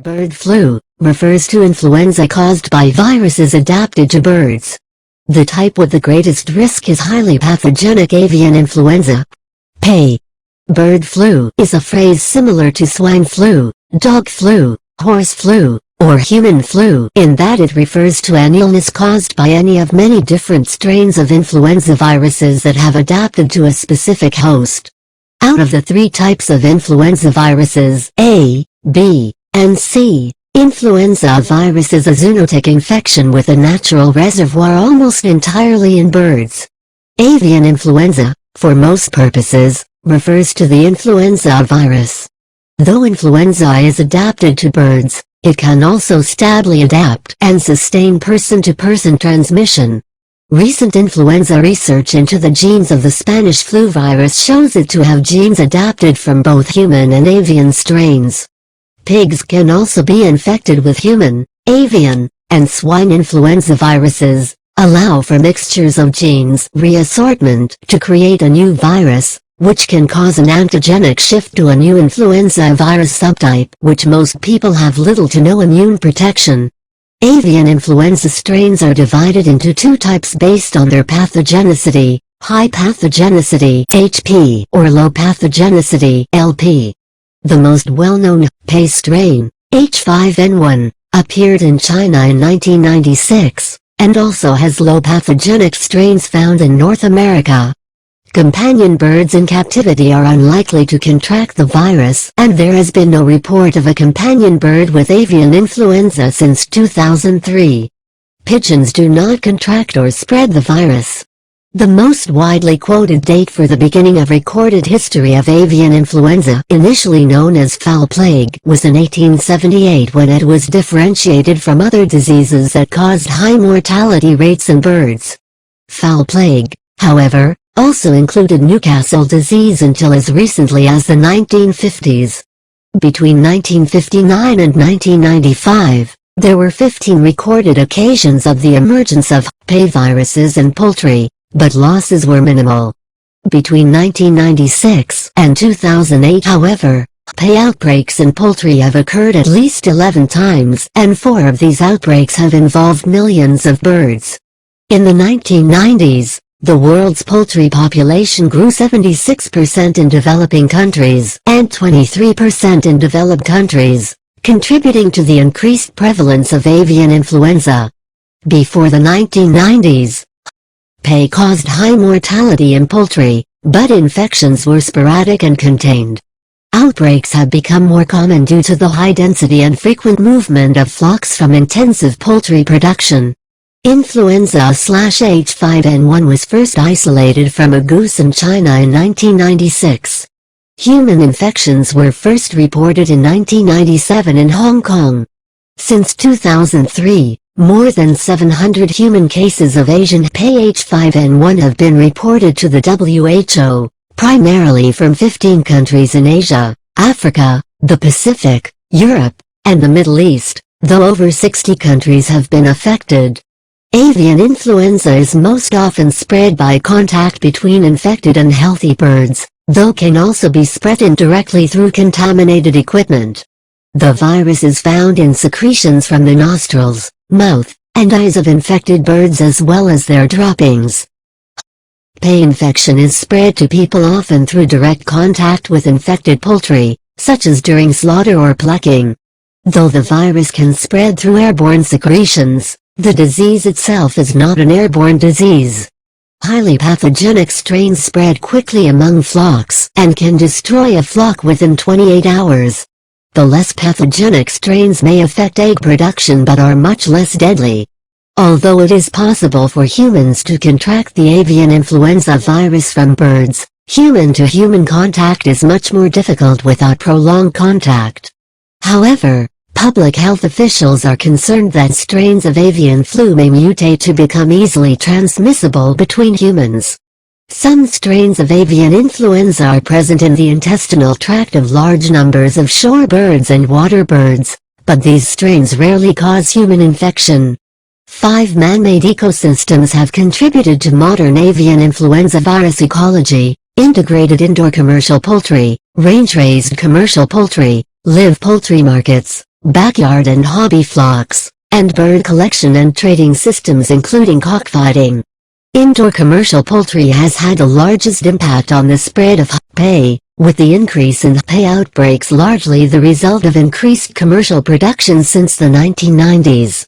Bird flu refers to influenza caused by viruses adapted to birds. The type with the greatest risk is highly pathogenic avian influenza. PA. Bird flu is a phrase similar to swine flu, dog flu, horse flu, or human flu in that it refers to an illness caused by any of many different strains of influenza viruses that have adapted to a specific host. Out of the three types of influenza viruses A, B, and C, influenza virus is a zoonotic infection with a natural reservoir almost entirely in birds. Avian influenza, for most purposes, refers to the influenza virus. Though influenza is adapted to birds, it can also stably adapt and sustain person-to-person transmission. Recent influenza research into the genes of the Spanish flu virus shows it to have genes adapted from both human and avian strains. Pigs can also be infected with human, avian, and swine influenza viruses, allow for mixtures of genes reassortment to create a new virus, which can cause an antigenic shift to a new influenza virus subtype which most people have little to no immune protection. Avian influenza strains are divided into two types based on their pathogenicity, high pathogenicity HP or low pathogenicity LP. The most well-known PA strain, H5N1, appeared in China in 1996, and also has low pathogenic strains found in North America. Companion birds in captivity are unlikely to contract the virus, and there has been no report of a companion bird with avian influenza since 2003. Pigeons do not contract or spread the virus. The most widely quoted date for the beginning of recorded history of avian influenza, initially known as fowl plague, was in 1878 when it was differentiated from other diseases that caused high mortality rates in birds. Fowl plague, however, also included Newcastle disease until as recently as the 1950s. Between 1959 and 1995, there were 15 recorded occasions of the emergence of PA viruses in poultry, but losses were minimal. Between 1996 and 2008, however, PA outbreaks in poultry have occurred at least 11 times, and 4 of these outbreaks have involved millions of birds. In the 1990s, the world's poultry population grew 76% in developing countries and 23% in developed countries, contributing to the increased prevalence of avian influenza. Before the 1990s, PA caused high mortality in poultry, but infections were sporadic and contained. Outbreaks have become more common due to the high density and frequent movement of flocks from intensive poultry production. Influenza/H5N1 was first isolated from a goose in China in 1996. Human infections were first reported in 1997 in Hong Kong. Since 2003, more than 700 human cases of Asian PA H5N1 have been reported to the WHO, primarily from 15 countries in Asia, Africa, the Pacific, Europe, and the Middle East, though over 60 countries have been affected. Avian influenza is most often spread by contact between infected and healthy birds, though can also be spread indirectly through contaminated equipment. The virus is found in secretions from the nostrils, mouth, and eyes of infected birds as well as their droppings. PA infection is spread to people often through direct contact with infected poultry, such as during slaughter or plucking. Though the virus can spread through airborne secretions, the disease itself is not an airborne disease. Highly pathogenic strains spread quickly among flocks and can destroy a flock within 28 hours. The less pathogenic strains may affect egg production but are much less deadly. Although it is possible for humans to contract the avian influenza virus from birds, human-to-human contact is much more difficult without prolonged contact. However, public health officials are concerned that strains of avian flu may mutate to become easily transmissible between humans. Some strains of avian influenza are present in the intestinal tract of large numbers of shorebirds and water birds, but these strains rarely cause human infection. 5 man-made ecosystems have contributed to modern avian influenza virus ecology: integrated indoor commercial poultry, range-raised commercial poultry, live poultry markets, backyard and hobby flocks, and bird collection and trading systems including cockfighting. Indoor commercial poultry has had the largest impact on the spread of HPA, with the increase in HPA outbreaks largely the result of increased commercial production since the 1990s.